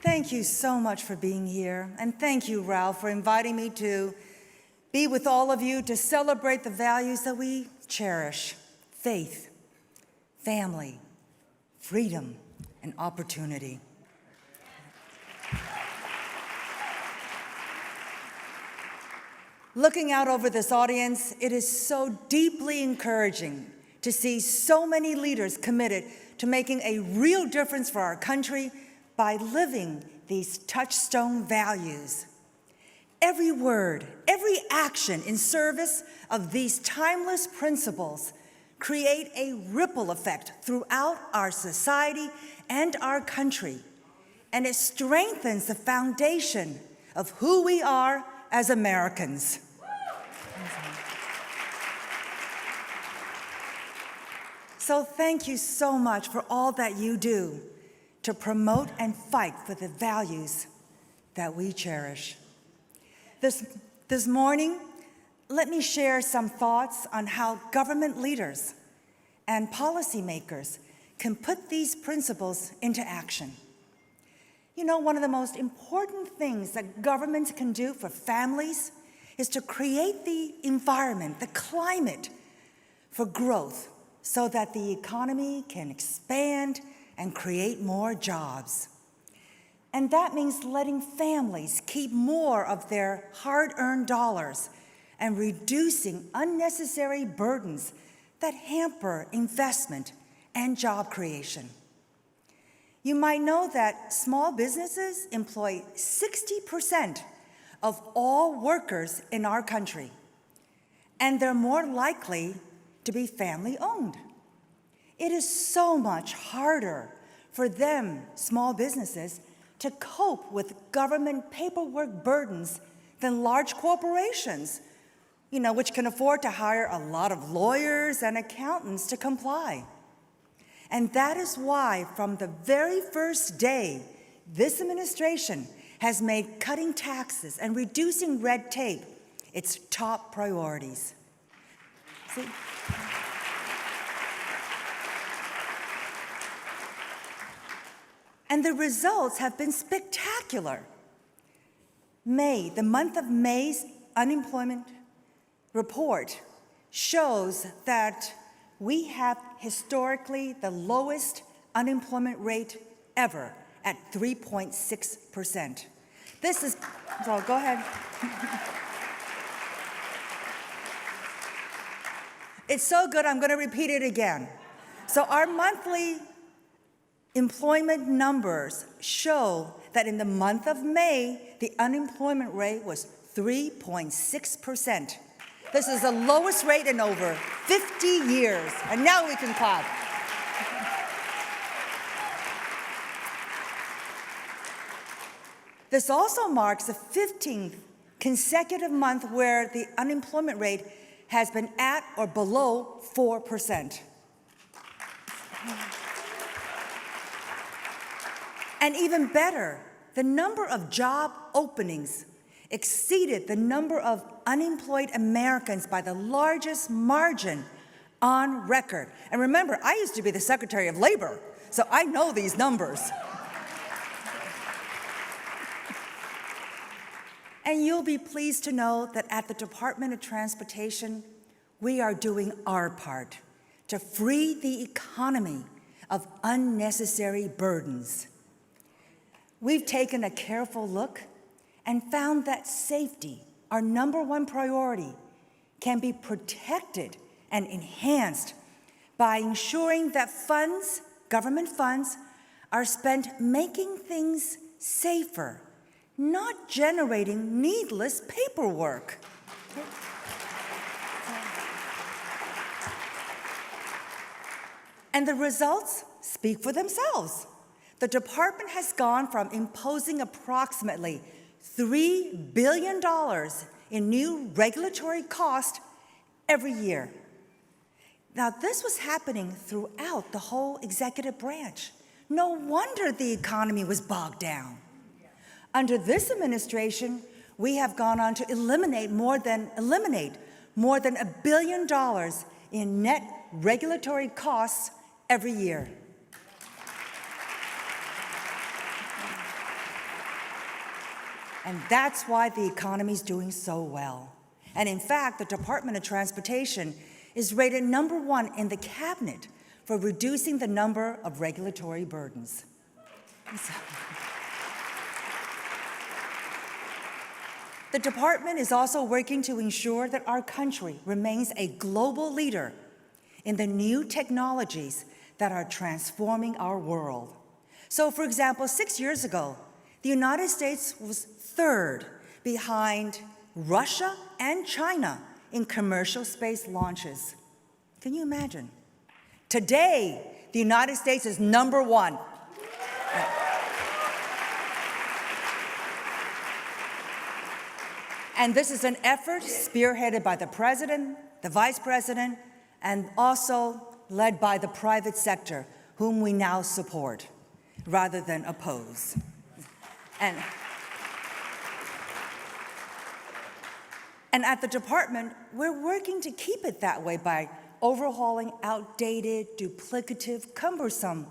Thank you so much for being here, and thank you, Ralph, for inviting me to be with all of you to celebrate the values that we cherish: faith, family, freedom, and opportunity. Looking out over this audience, it is so deeply encouraging to see so many leaders committed to making a real difference for our country by living these touchstone values. Every word, every action in service of these timeless principles create a ripple effect throughout our society and our country, and it strengthens the foundation of who we are as Americans. So thank you so much for all that you do to promote and fight for the values that we cherish. This morning, let me share some thoughts on how government leaders and policymakers can put these principles into action. You know, one of the most important things that governments can do for families is to create the environment, the climate for growth so that the economy can expand and create more jobs. And that means letting families keep more of their hard-earned dollars and reducing unnecessary burdens that hamper investment and job creation. You might know that small businesses employ 60% of all workers in our country, and they're more likely to be family-owned. It is so much harder for them, small businesses, to cope with government paperwork burdens than large corporations, which can afford to hire a lot of lawyers and accountants to comply. And that is why, from the very first day, this administration has made cutting taxes and reducing red tape its top priorities. See? And the results have been spectacular. The month of May's unemployment report shows that we have historically the lowest unemployment rate ever at 3.6%. So go ahead. It's so good, I'm going to repeat it again. So our monthly employment numbers show that in the month of May, the unemployment rate was 3.6%. This is the lowest rate in over 50 years. And now we can clap. This also marks the 15th consecutive month where the unemployment rate has been at or below 4%. And even better, the number of job openings exceeded the number of unemployed Americans by the largest margin on record. And remember, I used to be the Secretary of Labor, so I know these numbers. And you'll be pleased to know that at the Department of Transportation, we are doing our part to free the economy of unnecessary burdens. We've taken a careful look and found that safety, our #1 priority, can be protected and enhanced by ensuring that government funds, are spent making things safer, not generating needless paperwork. And the results speak for themselves. The department has gone from imposing approximately $3 billion in new regulatory cost every year. Now, this was happening throughout the whole executive branch. No wonder the economy was bogged down. Under this administration, we have gone on to eliminate more than $1 billion in net regulatory costs every year. And that's why the economy is doing so well. And in fact, the Department of Transportation is rated #1 in the cabinet for reducing the number of regulatory burdens. The department is also working to ensure that our country remains a global leader in the new technologies that are transforming our world. So, for example, 6 years ago, the United States was 3rd behind Russia and China in commercial space launches. Can you imagine? Today, the United States is #1. And this is an effort spearheaded by the President, the Vice President, and also led by the private sector, whom we now support rather than oppose. And at the department, we're working to keep it that way by overhauling outdated, duplicative, cumbersome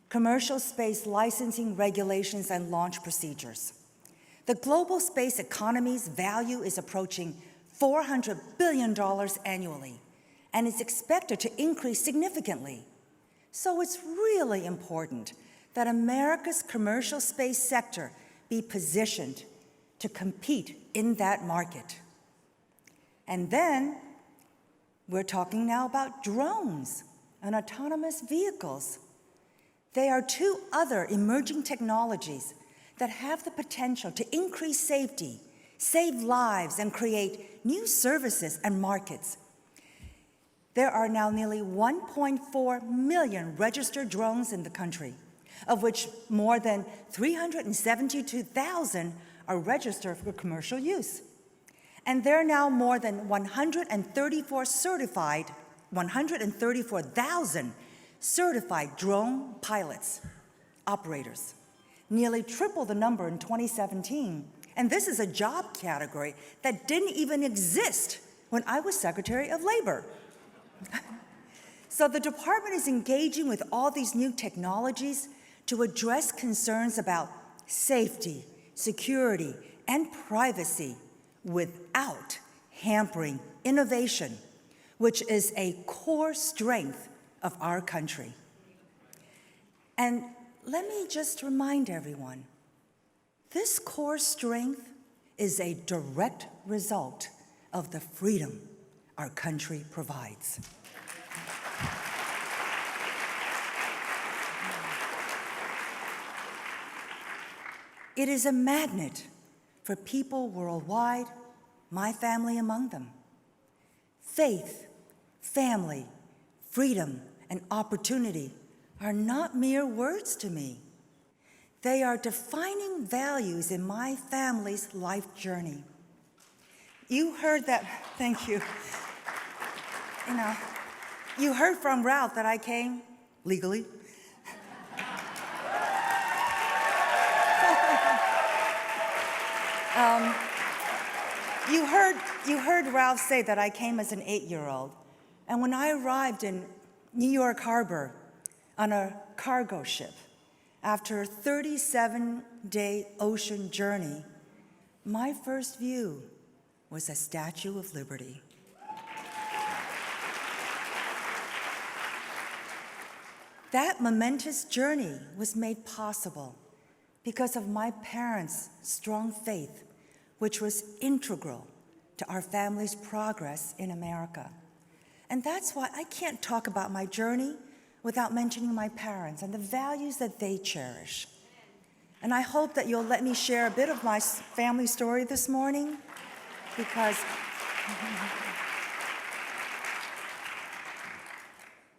commercial space licensing regulations and launch procedures. The global space economy's value is approaching $400 billion annually, and is expected to increase significantly. So it's really important that America's commercial space sector be positioned to compete in that market. And then we're talking now about drones and autonomous vehicles. They are 2 other emerging technologies that have the potential to increase safety, save lives, and create new services and markets. There are now nearly 1.4 million registered drones in the country, of which more than 372,000 are registered for commercial use. And there are now more than 134,000 certified drone pilots, operators, nearly triple the number in 2017. And this is a job category that didn't even exist when I was Secretary of Labor. So the department is engaging with all these new technologies to address concerns about safety, security, and privacy without hampering innovation, which is a core strength of our country. And let me just remind everyone, this core strength is a direct result of the freedom our country provides. It is a magnet for people worldwide, my family among them. Faith, family, freedom, and opportunity are not mere words to me. They are defining values in my family's life journey. You heard that, thank you. You heard from Ralph that I came legally. You heard Ralph say that I came as an 8-year-old. And when I arrived in New York Harbor on a cargo ship, after a 37-day ocean journey, my first view was a Statue of Liberty. That momentous journey was made possible because of my parents' strong faith, which was integral to our family's progress in America. And that's why I can't talk about my journey without mentioning my parents and the values that they cherish. And I hope that you'll let me share a bit of my family story this morning, because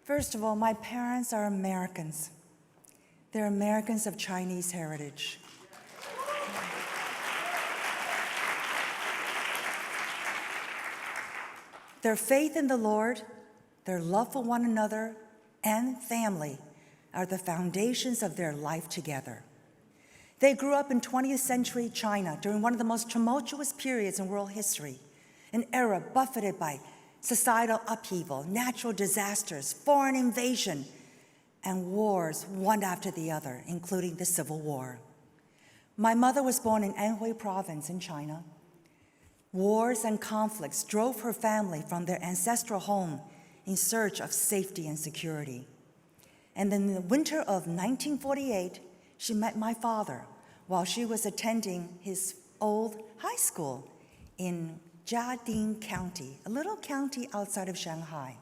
first of all, my parents are Americans. They're Americans of Chinese heritage. Their faith in the Lord, their love for one another, and family are the foundations of their life together. They grew up in 20th century China during one of the most tumultuous periods in world history, an era buffeted by societal upheaval, natural disasters, foreign invasion, and wars one after the other, including the Civil War. My mother was born in Anhui Province in China. Wars and conflicts drove her family from their ancestral home in search of safety and security. And in the winter of 1948, she met my father while she was attending his old high school in Jiading County, a little county outside of Shanghai.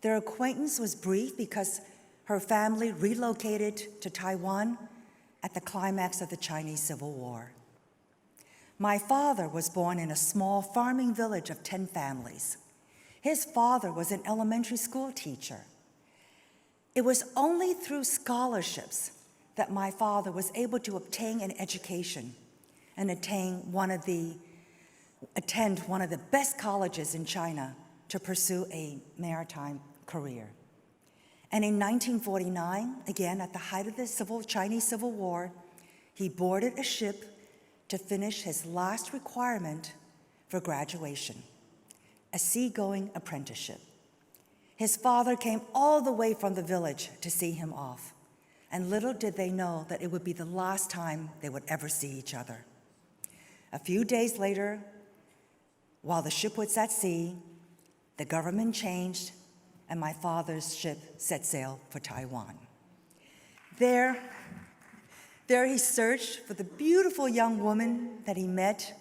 Their acquaintance was brief because her family relocated to Taiwan at the climax of the Chinese Civil War. My father was born in a small farming village of 10 families. His father was an elementary school teacher. It was only through scholarships that my father was able to obtain an education and attend one of the best colleges in China to pursue a maritime career. And in 1949, again at the height of the Chinese Civil War, he boarded a ship to finish his last requirement for graduation, a seagoing apprenticeship. His father came all the way from the village to see him off, and little did they know that it would be the last time they would ever see each other. A few days later, while the ship was at sea, the government changed, and my father's ship set sail for Taiwan. There he searched for the beautiful young woman that he met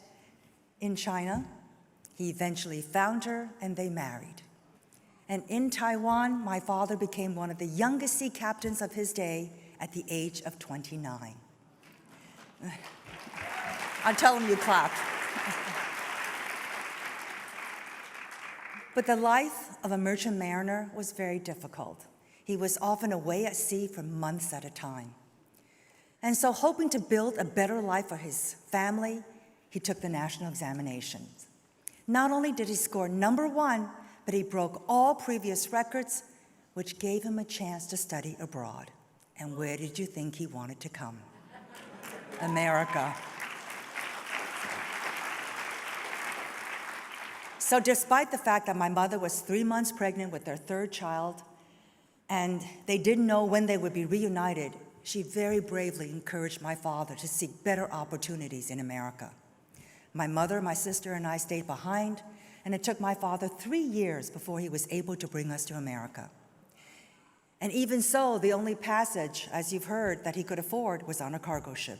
in China. He eventually found her, and they married. And in Taiwan, my father became one of the youngest sea captains of his day at the age of 29. I'll tell him you clap. But the life of a merchant mariner was very difficult. He was often away at sea for months at a time. And so, hoping to build a better life for his family, he took the national examinations. Not only did he score number 1, but he broke all previous records, which gave him a chance to study abroad. And where did you think he wanted to come? America. So despite the fact that my mother was 3 months pregnant with their 3rd child, and they didn't know when they would be reunited, she very bravely encouraged my father to seek better opportunities in America. My mother, my sister, and I stayed behind, and it took my father 3 years before he was able to bring us to America. And even so, the only passage, as you've heard, that he could afford was on a cargo ship.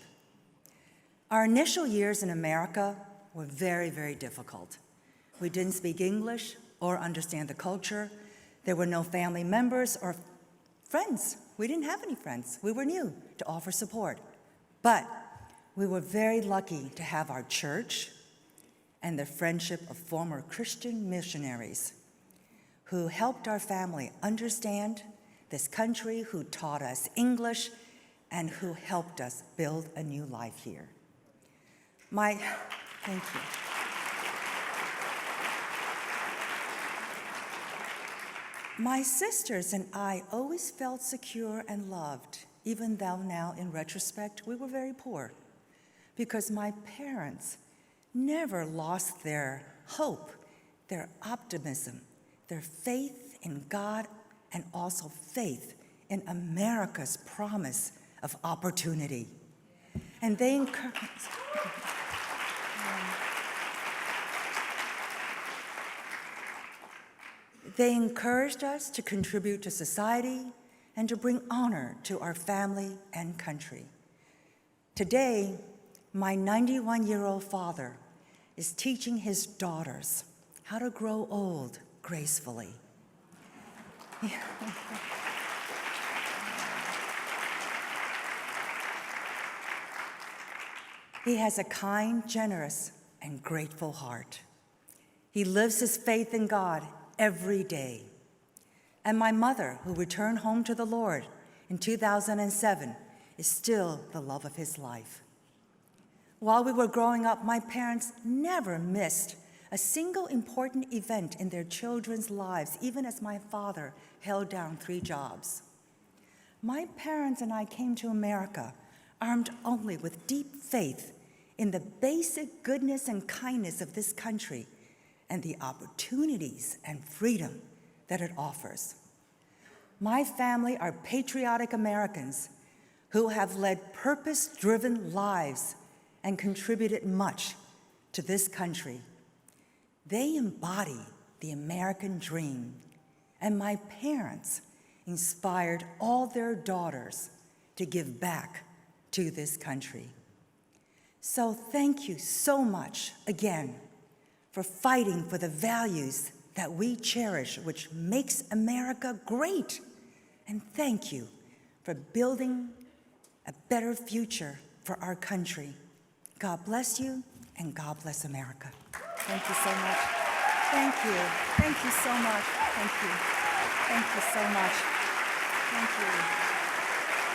Our initial years in America were very, very difficult. We didn't speak English or understand the culture. There were no family members or friends. We didn't have any friends. We were new to offer support. But we were very lucky to have our church and the friendship of former Christian missionaries who helped our family understand this country, who taught us English, and who helped us build a new life here. Thank you. My sisters and I always felt secure and loved, even though now, in retrospect, we were very poor, because my parents never lost their hope, their optimism, their faith in God, and also faith in America's promise of opportunity. And they encouraged us to contribute to society and to bring honor to our family and country. Today, my 91-year-old father is teaching his daughters how to grow old gracefully. He has a kind, generous, and grateful heart. He lives his faith in God every day. And my mother, who returned home to the Lord in 2007, is still the love of his life. While we were growing up, my parents never missed a single important event in their children's lives, even as my father held down 3 jobs. My parents and I came to America armed only with deep faith in the basic goodness and kindness of this country and the opportunities and freedom that it offers. My family are patriotic Americans who have led purpose-driven lives and contributed much to this country. They embody the American dream, and my parents inspired all their daughters to give back to this country. So thank you so much again for fighting for the values that we cherish, which makes America great. And thank you for building a better future for our country. God bless you, and God bless America. Thank you so much. Thank you. Thank you so much. Thank you. Thank you so much. Thank you.